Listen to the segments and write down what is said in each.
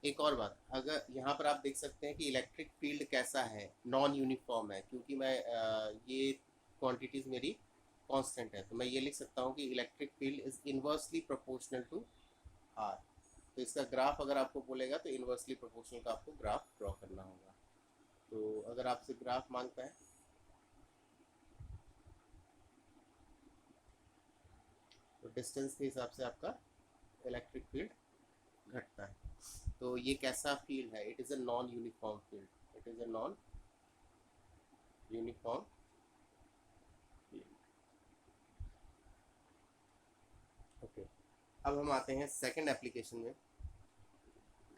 एक और बात, अगर यहाँ पर आप देख सकते हैं कि इलेक्ट्रिक फील्ड कैसा है, नॉन यूनिफॉर्म है, क्योंकि मैं ये क्वांटिटीज मेरी कांस्टेंट है, तो मैं ये लिख सकता हूँ कि electric field is inversely proportional to R. तो इसका ग्राफ अगर आपको बोलेगा तो इन्वर्सली प्रोपोर्शनल का आपको ग्राफ ड्रॉ करना होगा। तो अगर आपसे ग्राफ मांगता है तो डिस्टेंस के हिसाब से आपका इलेक्ट्रिक फील्ड घटता है। तो ये कैसा फील्ड है? It is a non uniform field, it is a non uniform field. Okay, अब हम आते हैं सेकंड एप्लीकेशन में,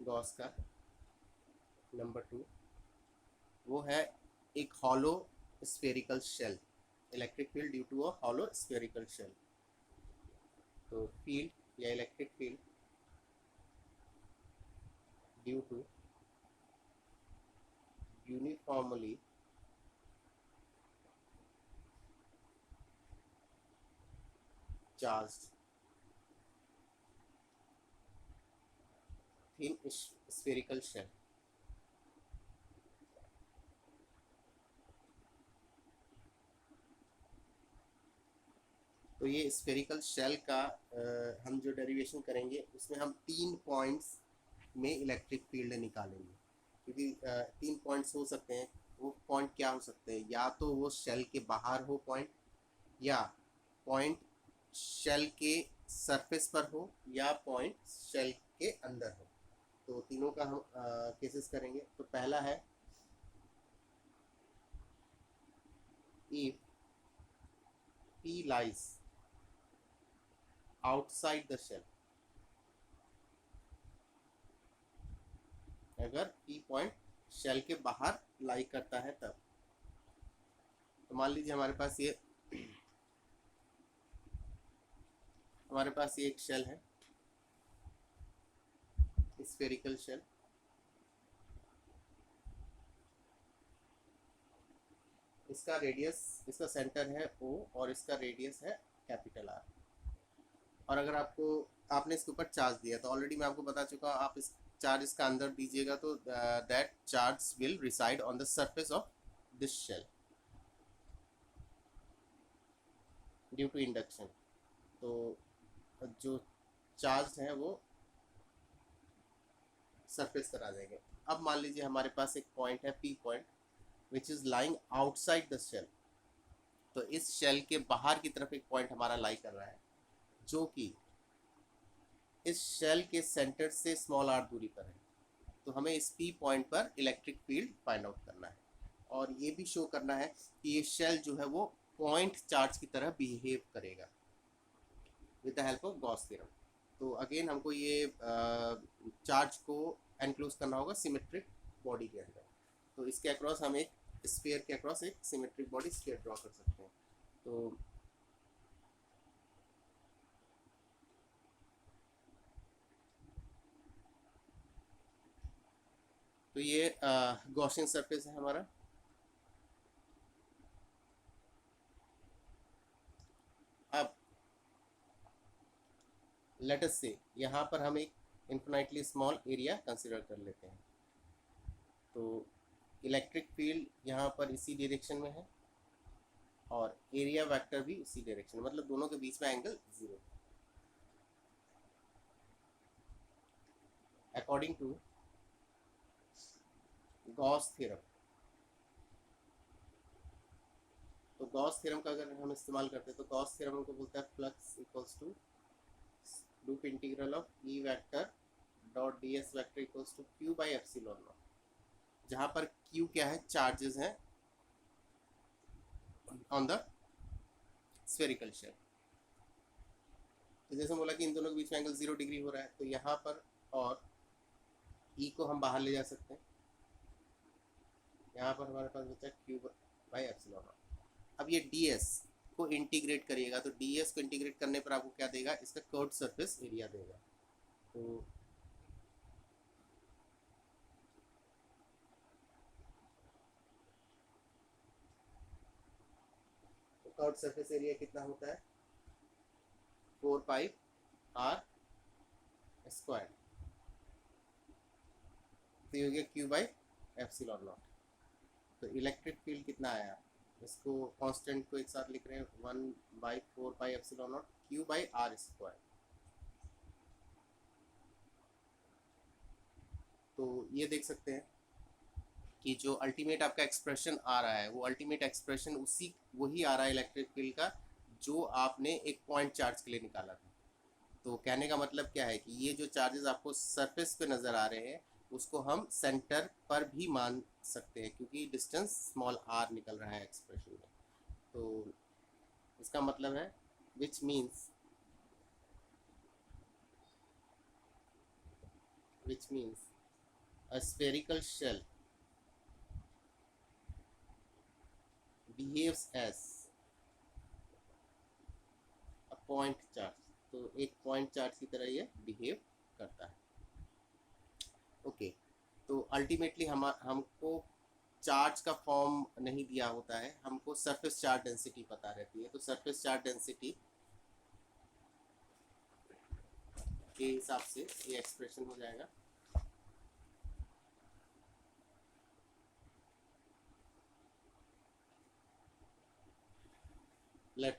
गॉस का नंबर 2। वो है एक hollow spherical shell, electric field due to a hollow spherical shell. तो फील्ड या electric field due to uniformly charged thin spherical shell। तो ये स्फेरिकल शेल का हम जो डेरिवेशन करेंगे उसमें हम 3 पॉइंट्स में इलेक्ट्रिक फील्ड निकालेंगे, क्योंकि 3 पॉइंट्स हो सकते हैं। वो पॉइंट क्या हो सकते हैं? या तो वो शेल के बाहर हो पॉइंट, या पॉइंट शेल के सरफेस पर हो, या पॉइंट शेल के अंदर हो। तो तीनों का हम केसेस करेंगे। तो पहला है if P lies outside the shell। अगर P पॉइंट शेल के बाहर लाई करता है तब। तो मान लीजिए हमारे पास ये एक शेल है, स्फेरिकल शेल। इसका रेडियस, इसका सेंटर है O और इसका रेडियस है कैपिटल R। और अगर आपने इसके ऊपर चार्ज दिया, तो ऑलरेडी मैं आपको बता चुका हूँ, आप इस चार्ज इसका अंदर दीजिएगा तो that charge will reside on the surface of this shell due to induction. तो जो चार्ज है वो सरफेस पर आ जाएंगे। अब मान लीजिए हमारे पास एक पॉइंट है P point which is lying outside the shell. तो इस शेल के बाहर की तरफ एक पॉइंट हमारा लाई कर रहा है, जो कि इस शेल के सेंटर से स्मॉल आर दूरी पर है। तो हमें इस P पॉइंट पर इलेक्ट्रिक फील्ड फाइंड आउट करना है, और ये भी शो करना है कि ये शेल जो है वो पॉइंट चार्ज की तरह बिहेव करेगा with the help of Gauss theorem. तो अगेन हमको ये चार्ज को एनक्लोज करना होगा सिमेट्रिक बॉडी के अंदर। तो इसके अक्रॉस हम एक स्फीयर के अक्रॉस एक सिमेट्रिक बॉडी स्फीयर ड्रॉ कर सकते हैं। तो ये गॉसियन सरफेस है हमारा। अब लेट अस से यहाँ पर हम एक इन्फिनाइटली स्मॉल एरिया कंसिडर कर लेते हैं। तो इलेक्ट्रिक फील्ड यहाँ पर इसी डायरेक्शन में है, और एरिया वेक्टर भी उसी डायरेक्शन में, मतलब दोनों के बीच में angle 0। According to Gauss theorem, तो गॉस थ्योरम का अगर हम इस्तेमाल करते हैं तो गॉस थ्योरम हमको बोलता है flux equals to loop integral of E vector dot d S vector equals to Q by epsilon naught, जहाँ पर क्यू क्या है? चार्जेस हैं ऑन द स्फेरिकल शेल। तो जैसे बोला कि इन दोनों के बीच में एंगल 0 डिग्री हो रहा है, तो यहाँ पर और ई को हम बाहर ले जा सकते हैं। यहाँ पर हमारे पास बचा क्यू बाई एप्सिलॉन नॉट। अब ये डी एस को इंटीग्रेट करिएगा, तो डी एस को इंटीग्रेट करने पर आपको क्या देगा? इसका कर्व्ड सरफेस एरिया देगा। तो कर्व्ड सरफेस एरिया कितना होता है? 4 पाई आर स्क्वायर। ये हो गया Q बाई एप्सिलॉन नॉट। तो इलेक्ट्रिक फील्ड कितना आया, इसको कांस्टेंट को एक साथ लिख रहे हैं 1/4 pi epsilon naught Q by R square. तो ये देख सकते हैं कि जो अल्टीमेट आपका एक्सप्रेशन आ रहा है वो अल्टीमेट एक्सप्रेशन वही आ रहा है इलेक्ट्रिक फील्ड का जो आपने एक पॉइंट चार्ज के लिए निकाला था। तो कहने का मतलब क्या है कि ये जो चार्जेस आपको सरफेस पे नज़र आ रहे हैं उसको हम सेंटर पर भी मान सकते हैं क्योंकि डिस्टेंस स्मॉल r निकल रहा है एक्सप्रेशन में। तो इसका मतलब है which means a spherical shell behaves as a point charge। तो एक पॉइंट चार्ज की तरह ये बिहेव करता है। ओके तो अल्टीमेटली हमको चार्ज का फॉर्म नहीं दिया होता है, हमको सरफेस चार्ज डेंसिटी पता रहती है। तो सरफेस चार्ज डेंसिटी के हिसाब से ये एक्सप्रेशन हो जाएगा let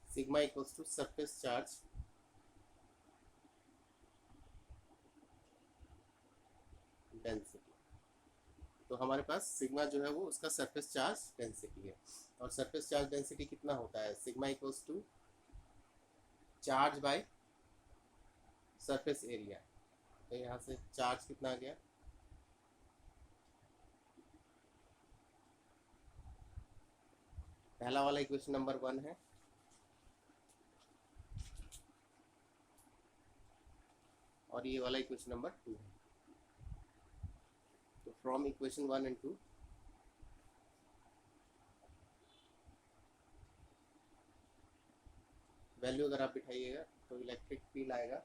sigma equals to surface charge density. तो हमारे पास सिग्मा जो है वो उसका सरफेस चार्ज डेंसिटी है और सरफेस चार्ज डेंसिटी कितना होता है, sigma equals to charge by surface area. तो यहाँ से चार्ज कितना आ गया, पहला वाला इक्वेशन नंबर 1 है और ये वाला इक्वेशन नंबर 2 है। तो फ्रॉम इक्वेशन 1 एंड 2 वैल्यू अगर आप बिठाइएगा तो इलेक्ट्रिक फील्ड आएगा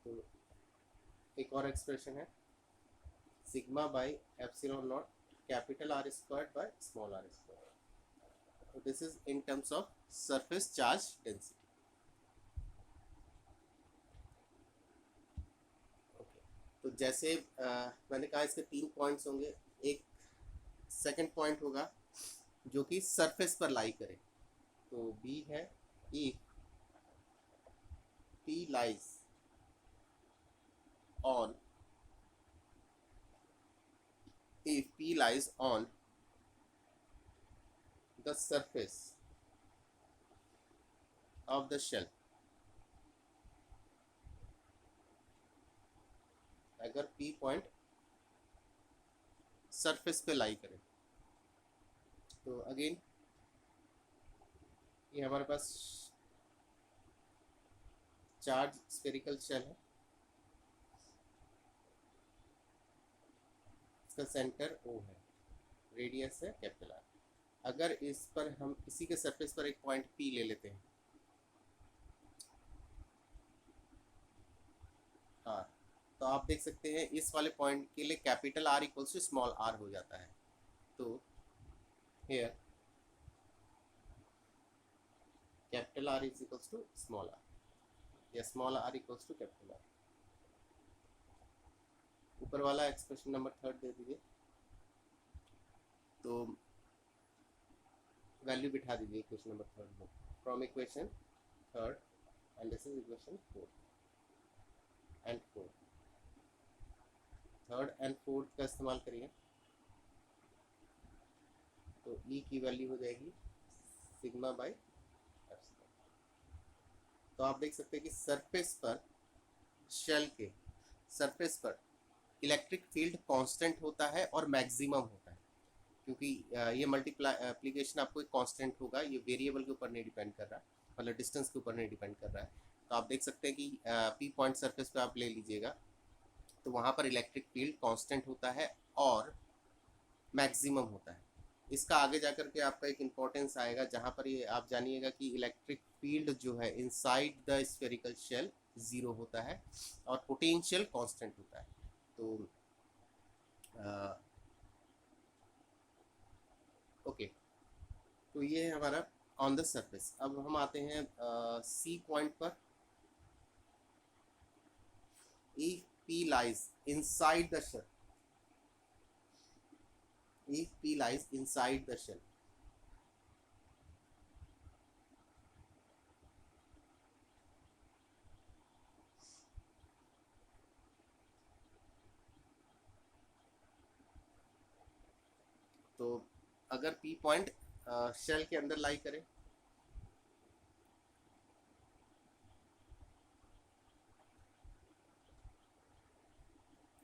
तो एक और एक्सप्रेशन है sigma by epsilon not capital R square by small R square. तो this is in terms of surface charge density. तो जैसे मैंने कहा इसके 3 पॉइंट्स होंगे। एक सेकंड पॉइंट होगा जो कि सरफेस पर लाई करे। तो बी है if P lies on the surface of the shell, अगर P पॉइंट सरफेस पे लाई करे तो अगेन ये हमारे पास चार्ज स्फेरिकल शेल है, इसका सेंटर O है, रेडियस है कैपिटल R। अगर इस पर हम इसी के सरफेस पर एक पॉइंट P ले लेते हैं R, तो आप देख सकते हैं इस वाले पॉइंट के लिए capital R equals to small r हो जाता है। तो here capital R is equals to small r या small r equals to capital R। ऊपर वाला एक्सप्रेशन नंबर 3 दे दीजिए। तो वैल्यू बिठा दीजिए इक्वेशन नंबर 3 में from equation 3 and this is equation 4 and 4। Third and fourth का इस्तेमाल करिए तो E की वैल्यू हो जाएगी सिग्मा बाई एप्सिलॉन। तो आप देख सकते हैं कि सरफेस पर शेल के सरफेस पर इलेक्ट्रिक फील्ड कांस्टेंट होता है और मैक्सिमम होता है क्योंकि ये मल्टीप्लिकेशन आपको एक कांस्टेंट होगा, ये वेरिएबल के ऊपर नहीं डिपेंड कर रहा है, मतलब डिस्टेंस के ऊपर नहीं डिपेंड कर रहा है। तो आप देख सकते हैं कि P पॉइंट सरफेस पे आप ले लीजिएगा तो वहाँ पर इलेक्ट्रिक फील्ड कांस्टेंट होता है और मैक्सिमम होता है। इसका आगे जाकर के आपका एक इम्पोर्टेंस आएगा जहाँ पर ये आप जानिएगा कि इलेक्ट्रिक फील्ड जो है inside the spherical shell zero होता है और पोटेंशियल कांस्टेंट होता है। तो ओके, तो ये है हमारा ऑन द सरफेस। अब हम आते हैं सी पॉइंट पर। If P lies inside the shell, if P lies inside the shell, तो अगर P पॉइंट शेल के अंदर लाई करे,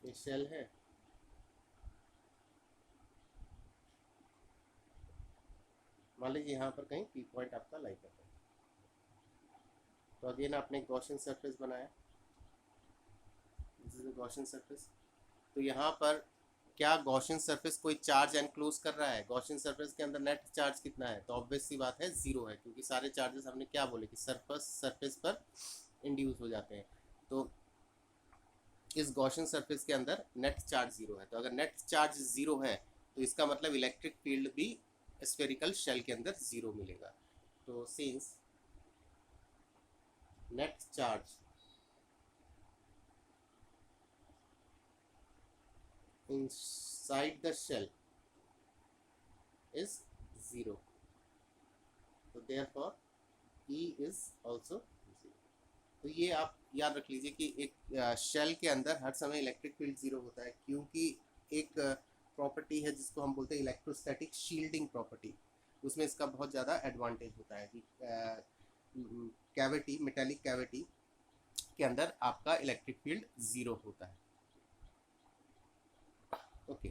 ये शेल है, मान लीजिए यहाँ पर कहीं P पॉइंट आपका लाई कर रहा है, तो अगेन आपने गॉसियन सरफेस बनाया, दिस इज गॉसियन सरफेस। तो यहाँ पर क्या गॉसियन सरफेस कोई चार्ज एनक्लोज कर रहा है? गॉसियन सरफेस के अंदर नेट चार्ज कितना है? तो ऑब्वियस सी बात है जीरो है, क्योंकि सारे चार्जेस हमने क्या बोले कि सरफेस पर इंड्यूस हो जाते हैं। तो इस गॉसियन सरफेस के अंदर नेट चार्ज जीरो है। तो अगर नेट चार्ज जीरो है तो इसका मतलब इलेक्ट्रिक फील्ड भी स्फेरिकल शेल के अंदर जीरो मिलेगा। तो since net charge inside the shell is zero, तो therefore E is also zero। तो ये आप याद रख लीजिए कि एक शेल के अंदर हर समय इलेक्ट्रिक फील्ड जीरो होता है, क्योंकि एक प्रॉपर्टी है जिसको हम बोलते हैं इलेक्ट्रोस्टैटिक शील्डिंग प्रॉपर्टी। उसमें इसका बहुत ज़्यादा एडवांटेज होता है कि कैविटी, मेटेलिक कैविटी के अंदर आपका इलेक्ट्रिक फील्ड ज़ीरो होता है। ओके।